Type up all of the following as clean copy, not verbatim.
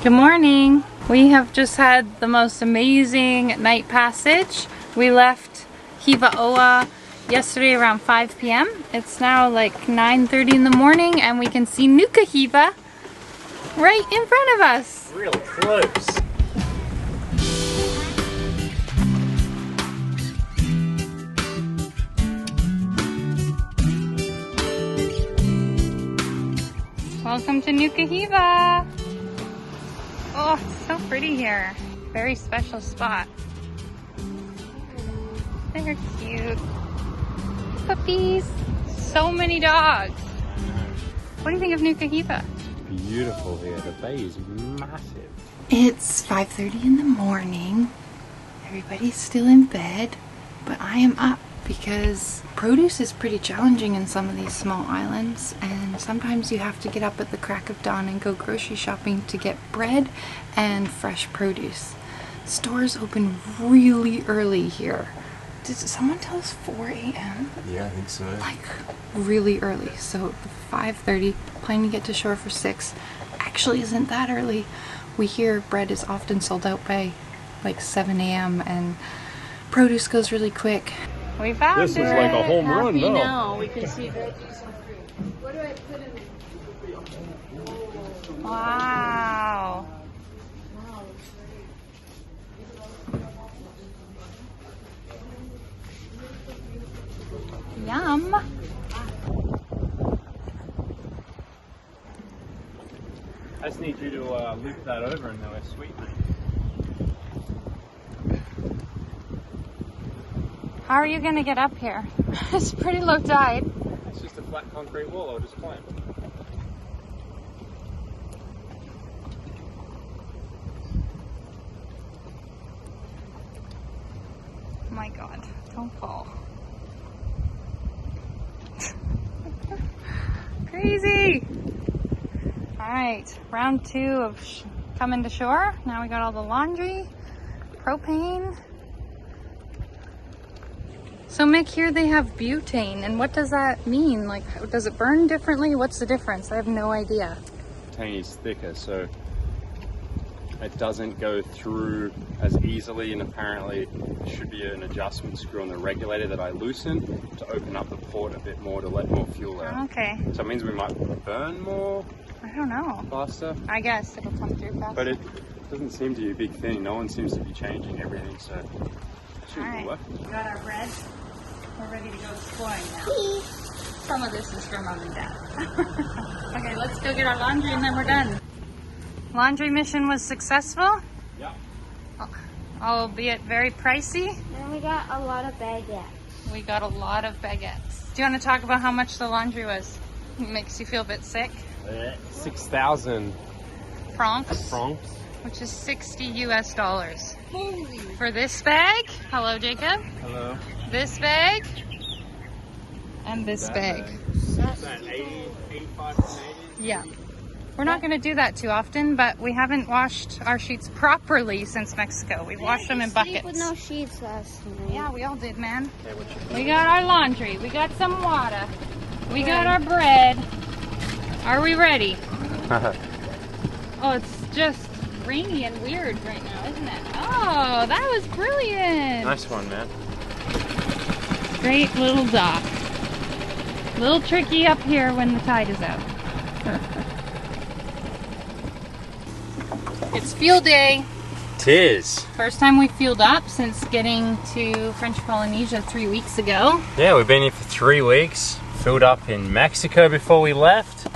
Good morning. We have just had the most amazing night passage. We left Hiva yesterday around 5 p.m. It's now like 9:30 in the morning and we can see Nuku Hiva right in front of us. Real close. Welcome to Nuku Hiva. Oh, it's so pretty here. Very special spot. They're cute. Puppies. So many dogs. What do you think of Nuku Hiva? Beautiful here. The bay is massive. It's 5:30 in the morning. Everybody's still in bed, but I am up because produce is pretty challenging in some of these small islands, and sometimes you have to get up at the crack of dawn and go grocery shopping to get bread and fresh produce. Stores open really early here. Did someone tell us 4 a.m.? Yeah, I think so. Like really early. So 5:30, planning to get to shore for 6 actually isn't that early. We hear bread is often sold out by like 7 a.m. and produce goes really quick. We found it! This is like a home run now. Now we can see veggies. What do I put in? Wow! Yum! I just need you to loop that over and they'll sweeten it. How are you going to get up here? It's pretty low tide. It's just a flat concrete wall, I'll just climb. Oh my god, don't fall. Crazy! Alright, round 2 of coming to shore. Now we got all the laundry, propane. So Mick, here they have butane, and what does that mean? Like, does it burn differently? What's the difference? I have no idea. Butane is thicker, so it doesn't go through as easily, and apparently there should be an adjustment screw on the regulator that I loosened to open up the port a bit more to let more fuel out. Okay. So it means we might burn more I don't know. faster. I guess it'll come through faster. But it doesn't seem to be a big thing. No one seems to be changing everything, so it should Alright, work. we got our bread. We're ready to go exploring now. Some of this is for Mom and Dad. Okay, let's go get our laundry and then we're done. Laundry mission was successful. Yeah. Albeit very pricey. And we got a lot of baguettes. We got a lot of baguettes. Do you want to talk about how much the laundry was? It makes you feel a bit sick. 6,000 Francs. francs. Which is $60 US. Holy. For this bag. Hello, Jacob. Hello. This bag. And this bag. That's 85 Canadian. Yeah. We're not going to do that too often, but we haven't washed our sheets properly since Mexico. We washed them in buckets. With no sheets last night. Yeah, we all did, man. We got our laundry. We got some water. We got our bread. Are we ready? Oh, it's just rainy and weird right now, isn't it? Oh, that was brilliant. Nice one, man. Great little dock. Little tricky up here when the tide is out. It's fuel day. Tis. First time we fueled up since getting to French Polynesia 3 weeks ago. Yeah, we've been here for 3 weeks. Filled up in Mexico before we left.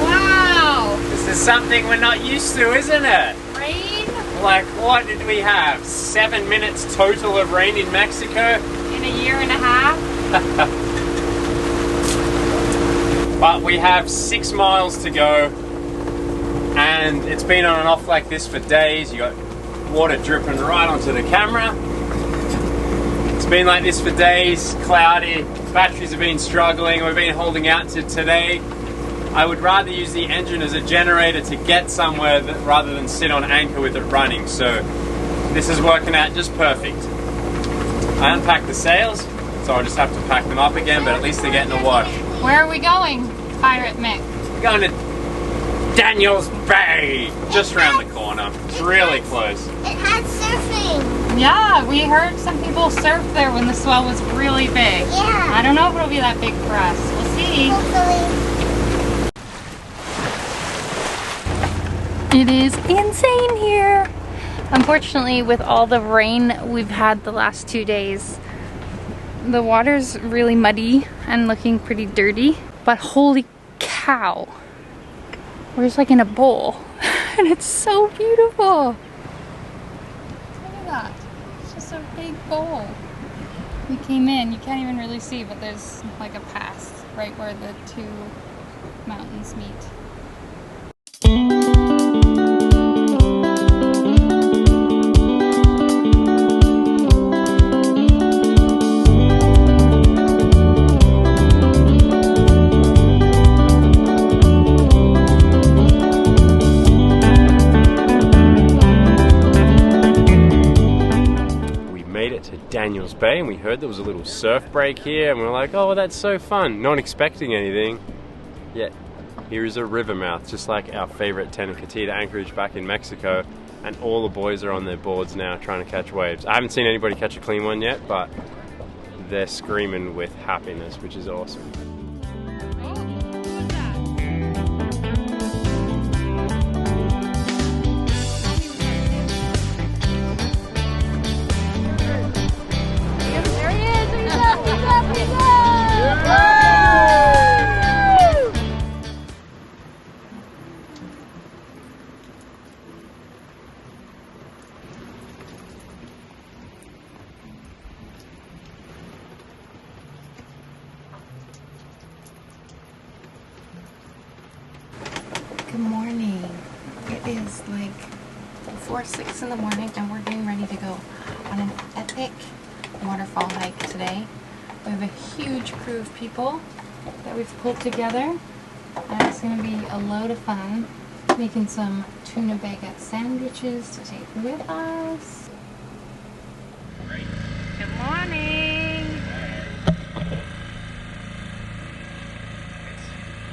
Wow! This is something we're not used to, isn't it? Rain Like, what did we have? 7 minutes total of rain in Mexico? in a year and a half. But we have 6 miles to go. And it's been on and off like this for days. You got water dripping right onto the camera. It's been like this for days, cloudy. Batteries have been struggling. We've been holding out to today. I would rather use the engine as a generator to get somewhere rather than sit on anchor with it running. So this is working out just perfect. I unpacked the sails, so I'll just have to pack them up again, but at least they're getting a wash. Where are we going? Pirate Mick. We're going to Daniels Bay, just around the corner. It's really close. It had surfing. Yeah, we heard some people surf there when the swell was really big. Yeah. I don't know if it'll be that big for us. We'll see. Hopefully. It is insane here. Unfortunately, with all the rain we've had the last 2 days, the water's really muddy and looking pretty dirty. But holy cow, we're just like in a bowl and it's so beautiful. Look at that. It's just a big bowl. We came in, you can't even really see, but there's like a pass right where the two mountains meet. Daniels Bay, and we heard there was a little surf break here, and we were like, oh, that's so fun, not expecting anything. Yet here is a river mouth, just like our favorite Tenacatita anchorage back in Mexico, and all the boys are on their boards now trying to catch waves. I haven't seen anybody catch a clean one yet, but they're screaming with happiness, which is awesome. Good morning. It is like before 6 in the morning and we're getting ready to go on an epic waterfall hike today. We have a huge crew of people that we've pulled together and it's going to be a load of fun making some tuna baguette sandwiches to take with us. Good morning!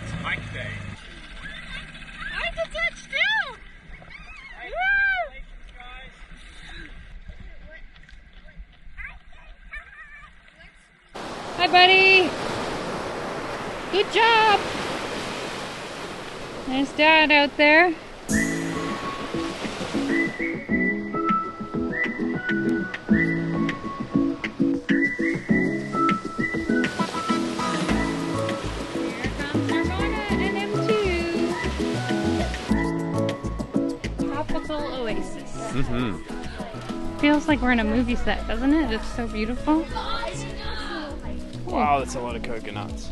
It's hike day. I'm a touchdown! Hey, congratulations, guys. Hi, buddy! Good job! There's Dad out there. Feels like we're in a movie set, doesn't it? It's so beautiful. Wow, that's a lot of coconuts.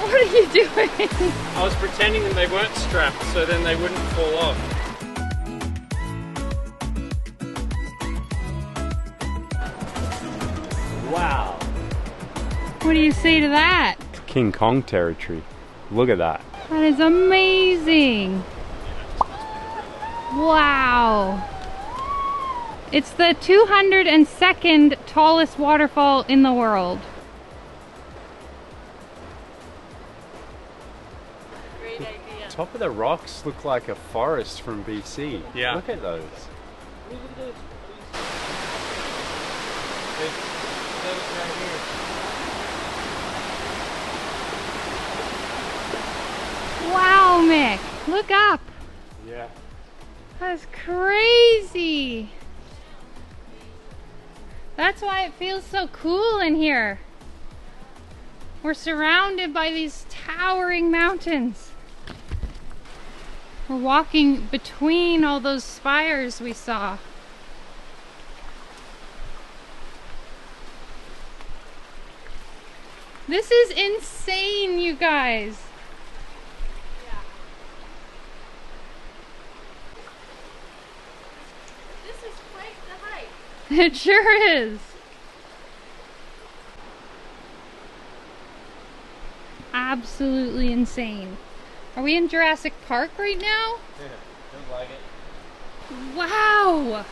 What are you doing? I was pretending that they weren't strapped so then they wouldn't fall off. Wow. What do you say to that? King Kong territory. Look at that. That is amazing. Wow. It's the 202nd tallest waterfall in the world. Great idea. Top of the rocks look like a forest from BC. Yeah. Look at those. Wow, Mick, look up. Yeah. That's crazy. That's why it feels so cool in here. We're surrounded by these towering mountains. We're walking between all those spires we saw. This is insane, you guys. Yeah. This is quite the hike. It sure is. Absolutely insane. Are we in Jurassic Park right now? Yeah. Feels like it. Wow!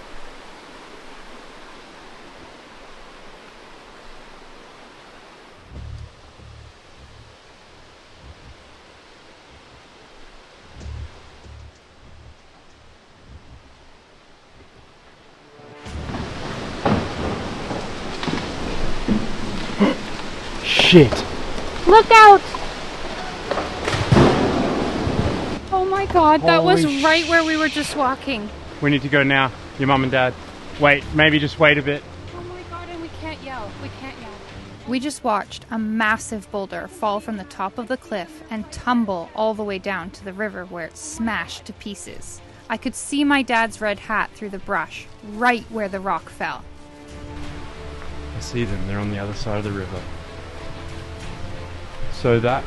Shit! Look out! Oh my god, that was Holy right where we were just walking. We need to go now, your mum and dad. Wait, maybe just wait a bit. Oh my god, and we can't yell. We can't yell. We just watched a massive boulder fall from the top of the cliff and tumble all the way down to the river where it smashed to pieces. I could see my dad's red hat through the brush, right where the rock fell. I see them, they're on the other side of the river. So that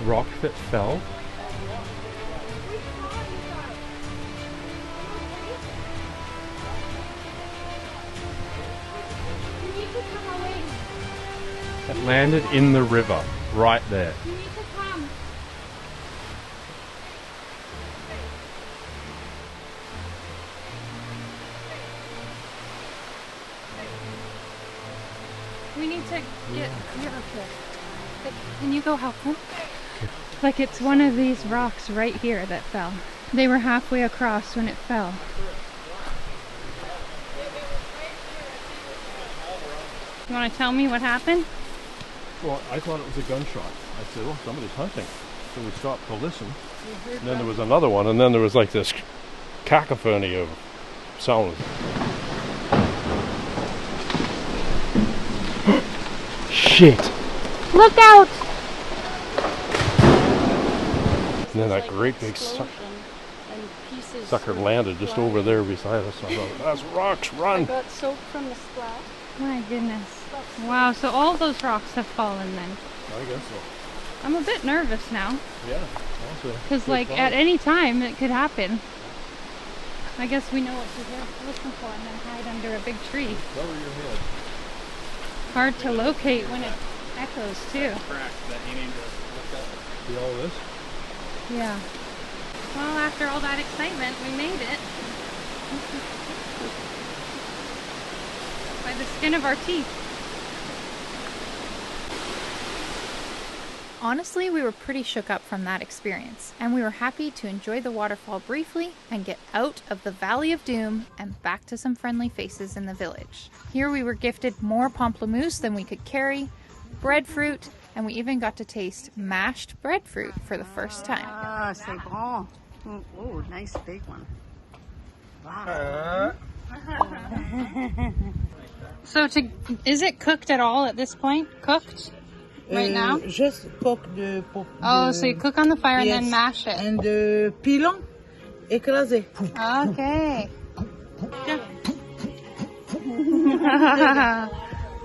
rock that fell, it landed in the river, right there. You need to come. We need to get here. Okay. Can you go help them? Like it's one of these rocks right here that fell. They were halfway across when it fell. You want to tell me what happened? Well, I thought it was a gunshot. I said, oh, somebody's hunting. So we stopped to listen. And then there was another one, and then there was like this cacophony of sounds. Shit! Look out! And then that great big sucker landed just over there beside us. I thought, that's rocks, run! Got soaked from the splash. My goodness. Wow, so all those rocks have fallen then. I guess so. I'm a bit nervous now. Yeah, also. Because like at any time it could happen. I guess we know what to listen for and then hide under a big tree. Cover your head. Hard to locate when it echoes too. Crack that you need to look up. See all this? Yeah. Well, after all that excitement, we made it. By the skin of our teeth. Honestly, we were pretty shook up from that experience, and we were happy to enjoy the waterfall briefly and get out of the Valley of Doom and back to some friendly faces in the village. Here we were gifted more pamplemousse than we could carry, breadfruit, and we even got to taste mashed breadfruit for the first time. Ah, c'est bon. Oh, nice big one. Wow. So is it cooked at all at this point? Cooked? Right now? Just poke the... Oh, so you cook on the fire and then Yes. mash it. And the pilon écrasé. Okay.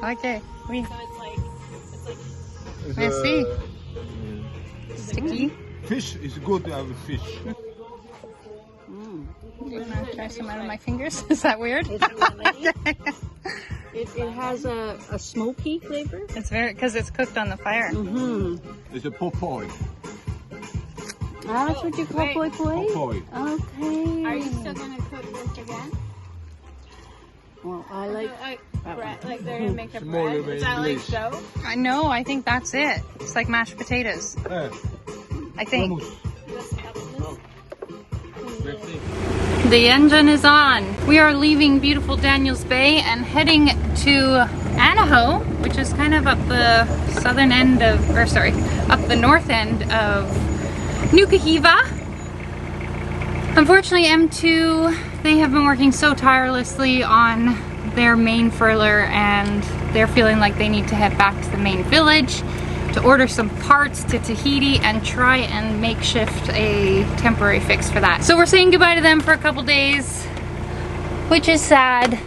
Okay. Oui. Merci. Sticky. Fish is good to have a fish. You want to try some out of my fingers? Is that weird? It has a smoky flavor. It's very, because it's cooked on the fire. It's a popoi. Ah, that's what you call poi poi? Popoi. Okay. Are you still gonna cook this again? Well, I like... Bread, like they're gonna make a Smaller bread. Is that like English. dough? I know, I think that's it. It's like mashed potatoes, I think. Hummus. The engine is on. We are leaving beautiful Daniels Bay and heading to Anaho, which is kind of up the southern end of, or sorry, up the north end of Nuku Hiva. Unfortunately, M2, they have been working so tirelessly on their main furler and they're feeling like they need to head back to the main village to order some parts to Tahiti and try and makeshift a temporary fix for that. So we're saying goodbye to them for a couple days, which is sad,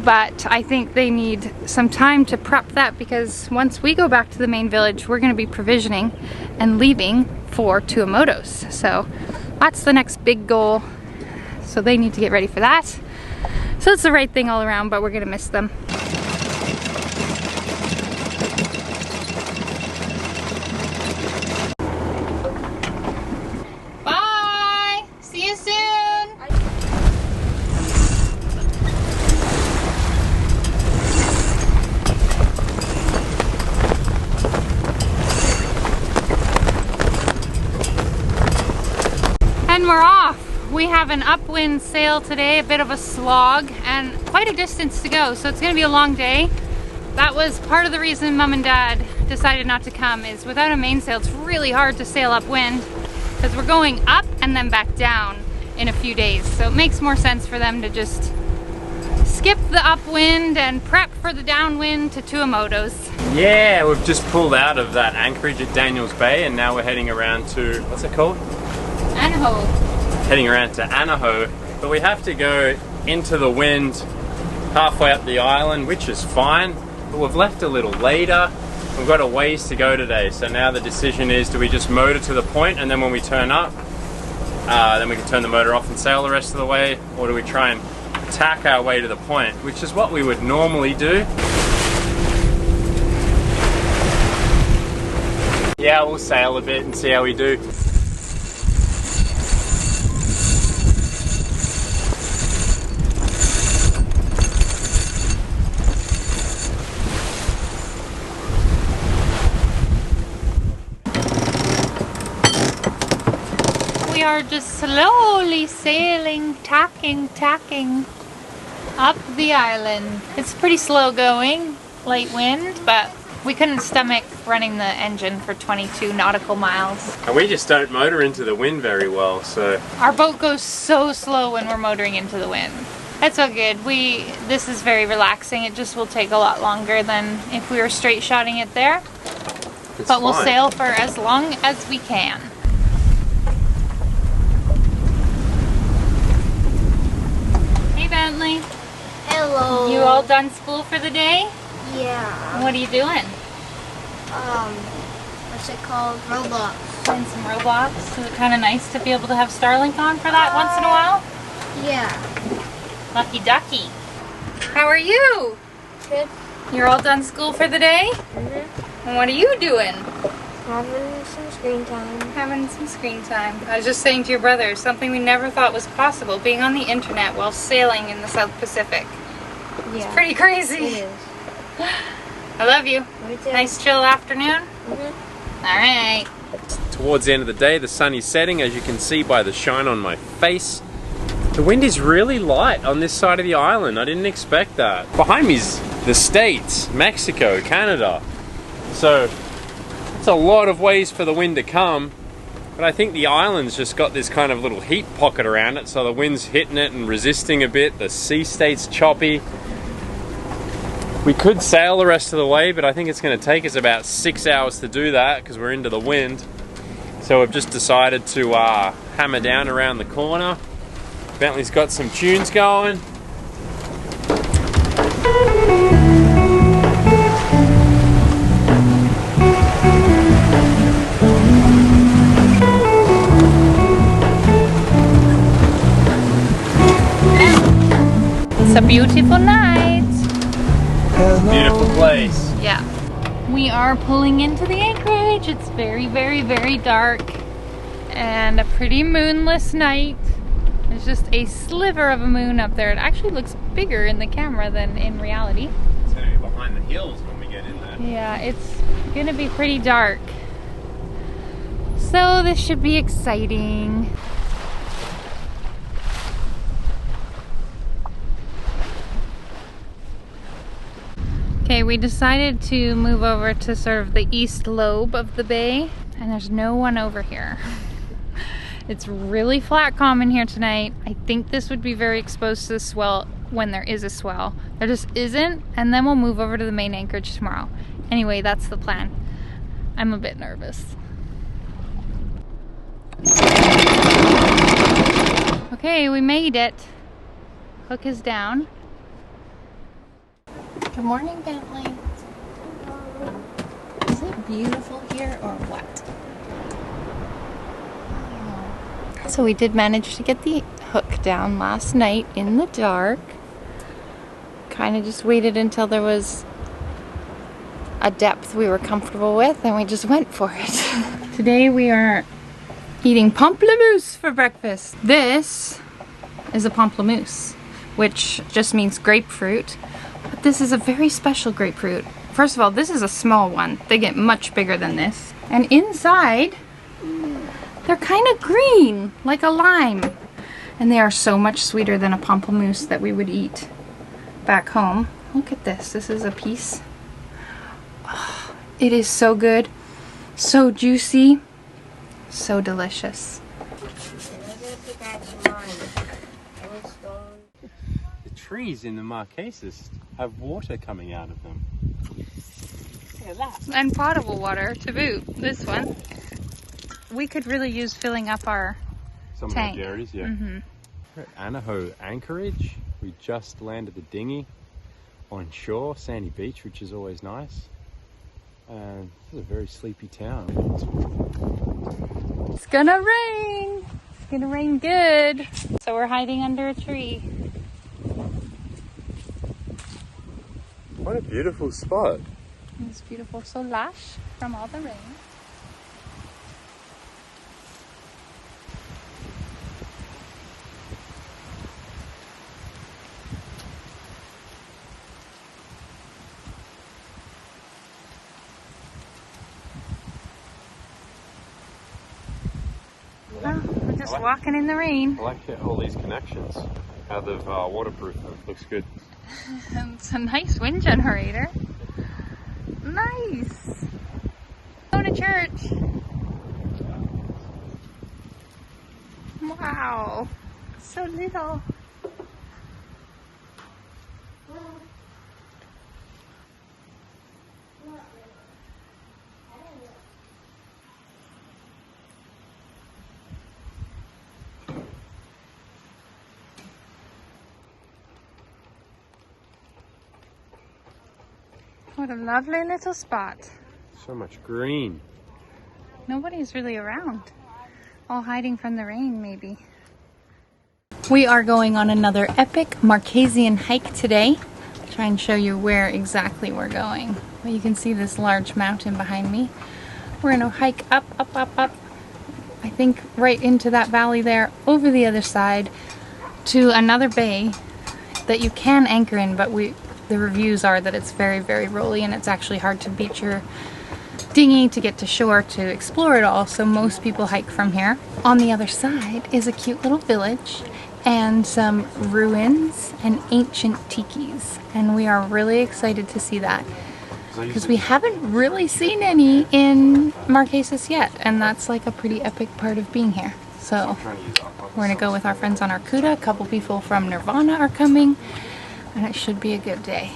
but I think they need some time to prep that because once we go back to the main village, we're gonna be provisioning and leaving for Tuamotus. So that's the next big goal. So they need to get ready for that. So it's the right thing all around, but we're gonna miss them. Bye! See you soon! We have an upwind sail today, a bit of a slog, and quite a distance to go, so it's gonna be a long day. That was part of the reason Mom and Dad decided not to come, is without a mainsail, it's really hard to sail upwind because we're going up and then back down in a few days. So it makes more sense for them to just skip the upwind and prep for the downwind to Tuamotus. Yeah, we've just pulled out of that anchorage at Daniels Bay and now we're heading around to, what's it called? Anaho. Heading around to Anaho, but we have to go into the wind halfway up the island, which is fine, but we've left a little later. We've got a ways to go today, so now the decision is, do we just motor to the point and then when we turn up, then we can turn the motor off and sail the rest of the way, or do we try and tack our way to the point, which is what we would normally do. Yeah, we'll sail a bit and see how we do. We are just slowly sailing, tacking up the island. It's pretty slow going, light wind, but we couldn't stomach running the engine for 22 nautical miles. And we just don't motor into the wind very well, so... Our boat goes so slow when we're motoring into the wind. That's all good. This is very relaxing. It just will take a lot longer than if we were straight shotting it there. But we'll sail for as long as we can. Hey Bentley. Hello. You all done school for the day? Yeah. What are you doing? What's it called? Roblox. Playing some Roblox. Is it kind of nice to be able to have Starlink on for that once in a while? Yeah. Lucky ducky. How are you? Good. You're all done school for the day? Mm-hmm. And what are you doing? Having some screen time. Having some screen time. I was just saying to your brother, something we never thought was possible, being on the internet while sailing in the South Pacific. Yeah. It's pretty crazy. It is. I love you. Me too. Nice chill afternoon. Mm-hmm. All right. Towards the end of the day, the sun is setting, as you can see by the shine on my face. The wind is really light on this side of the island. I didn't expect that. Behind me is the States, Mexico, Canada. So it's a lot of ways for the wind to come. But I think the island's just got this kind of little heat pocket around it, so the wind's hitting it and resisting a bit. The sea state's choppy. We could sail the rest of the way, but I think it's going to take us about 6 hours to do that because we're into the wind. So we've just decided to hammer down around the corner. Bentley's got some tunes going. It's a beautiful night. Beautiful place. Yeah. We are pulling into the anchorage. It's very, very, very dark and a pretty moonless night. There's just a sliver of a moon up there. It actually looks bigger in the camera than in reality. It's going to be behind the hills when we get in there. Yeah, it's going to be pretty dark. So this should be exciting. Okay, we decided to move over to sort of the east lobe of the bay, and there's no one over here. It's really flat calm in here tonight. I think this would be very exposed to the swell when there is a swell. There just isn't, and then we'll move over to the main anchorage tomorrow. Anyway, that's the plan. I'm a bit nervous. Okay, we made it. Hook is down. Good morning, Bentley. Is it beautiful here or what? So we did manage to get the hook down last night in the dark. Kind of just waited until there was a depth we were comfortable with and we just went for it. Today we are eating pamplemousse for breakfast. This is a pamplemousse, which just means grapefruit. But this is a very special grapefruit. First of all, this is a small one. They get much bigger than this. And inside, they're kind of green, like a lime. And they are so much sweeter than a pamplemousse that we would eat back home. Look at this. This is a piece. Oh, it is so good. So juicy. So delicious. The trees in the Marquesas have water coming out of them. Look at that. And potable water to boot. This one. We could really use filling up our Some tank. of our dairies, yeah. We're at Anaho anchorage. We just landed the dinghy on shore, sandy beach, which is always nice. And this is a very sleepy town. It's gonna rain. It's gonna rain good. So we're hiding under a tree. What a beautiful spot. It's beautiful, so lush from all the rain. Oh, we're just walking in the rain. I like all these connections, how they've waterproofed them. Looks good. It's a nice wind generator. Nice. Go to church. Wow. So little. What a lovely little spot. So much green. Nobody's really around. All hiding from the rain, maybe. We are going on another epic Marquesian hike today. I'll try and show you where exactly we're going. Well, you can see this large mountain behind me. We're gonna hike up, up, up, up. I think right into that valley there, over the other side, to another bay that you can anchor in, but the reviews are that it's very, very rolly and it's actually hard to beach your dinghy to get to shore to explore it all, so most people hike from here. On the other side is a cute little village and some ruins and ancient tikis, and we are really excited to see that because we haven't really seen any in Marquesas yet, and that's like a pretty epic part of being here. So we're gonna go with our friends on our Kuda. A couple people from Nirvana are coming, and it should be a good day.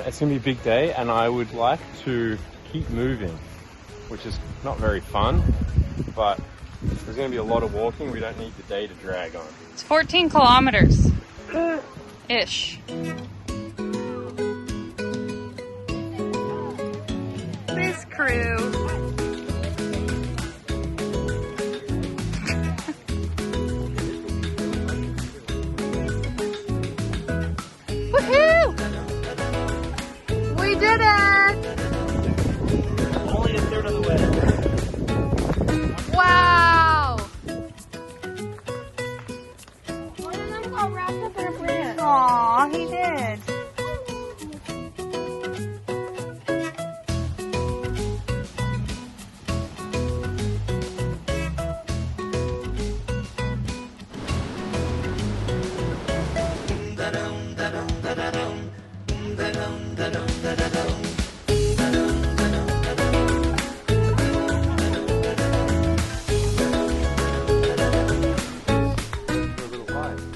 It's gonna be a big day, and I would like to keep moving, which is not very fun, but there's going to be a lot of walking. We don't need the day to drag on. It's 14 kilometers ish. This crew. Woohoo! We did it! Only a third of the way. Wow! One of them got wrapped up in a branch. Aw, he did.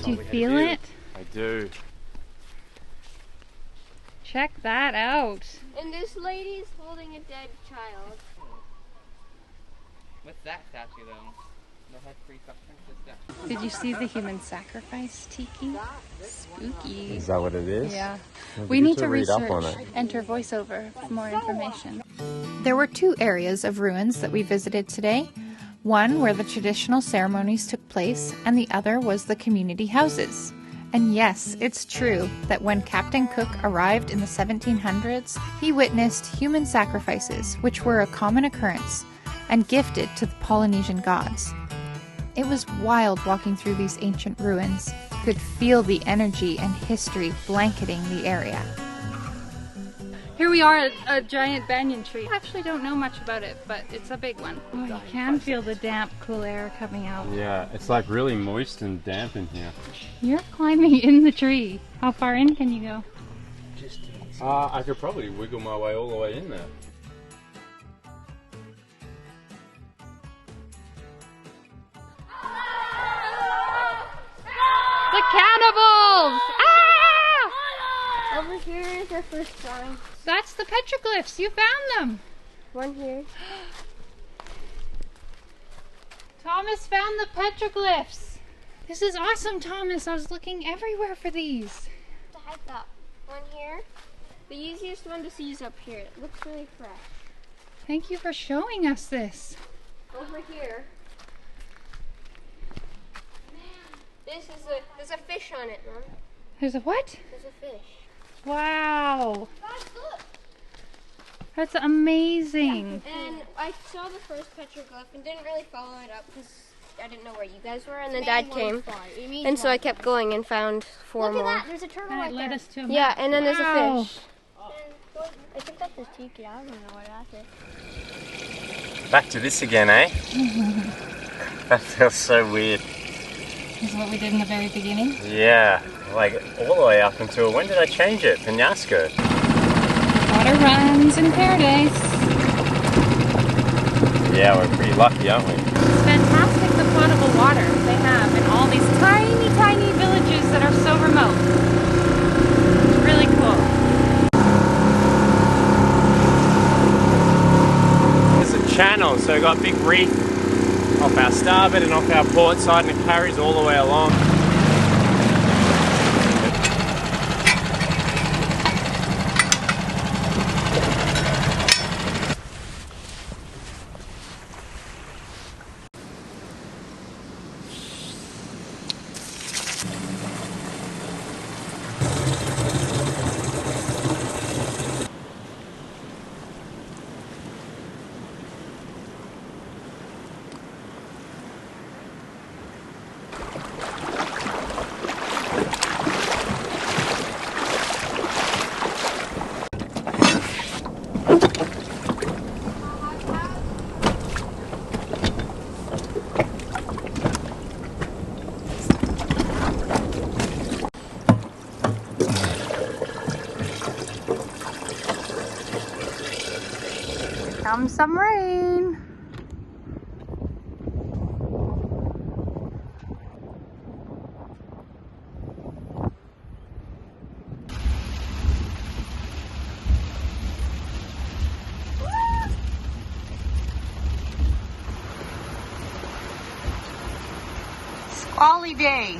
Do you feel it? I do. Check that out. And this lady's holding a dead child. What's that statue though? The head free substance. Did you see the human sacrifice tiki? Spooky. Is that what it is? Yeah. It'd We be need good to read up research, on it. enter voiceover for more information. There were two areas of ruins that we visited today. One where the traditional ceremonies took place, and the other was the community houses. And yes, it's true that when Captain Cook arrived in the 1700s, he witnessed human sacrifices, which were a common occurrence. and gifted to the Polynesian gods. It was wild walking through these ancient ruins. You could feel the energy and history blanketing the area. Here we are at a giant banyan tree. I actually don't know much about it, but it's a big one. Oh, you can feel the damp, cool air coming out. Yeah, it's like really moist and damp in here. You're climbing in the tree. How far in can you go? I could probably wiggle my way all the way in there. The cannibals! Ah! Over here is our first sign. That's the petroglyphs. You found them. One here. Thomas found the petroglyphs. This is awesome, Thomas. I was looking everywhere for these. To hike up. One here. The easiest one to see is up here. It looks really fresh. Thank you for showing us this. Over here. There's a fish on it, Mom. There's a what? There's a fish. Wow. Guys, look. That's amazing. And I saw the first petroglyph and didn't really follow it up because I didn't know where you guys were. And then Dad came, and so I kept going and found four more. Look at that. There's a turtle And right it led there. us to a Yeah, and then there's Wow. a fish. I think that's a tiki. I don't know what that is. Back to this again, eh? That feels so weird. This is what we did in the very beginning. Yeah, like all the way up until, when did I change it? Penasco. Water runs in paradise. Yeah, we're pretty lucky, aren't we? It's fantastic the potable water they have in all these tiny, tiny villages that are so remote. It's really cool. There's a channel, so we've got a big reef off our starboard and off our port side, and it carries all the way along. Come some rain. Squally day.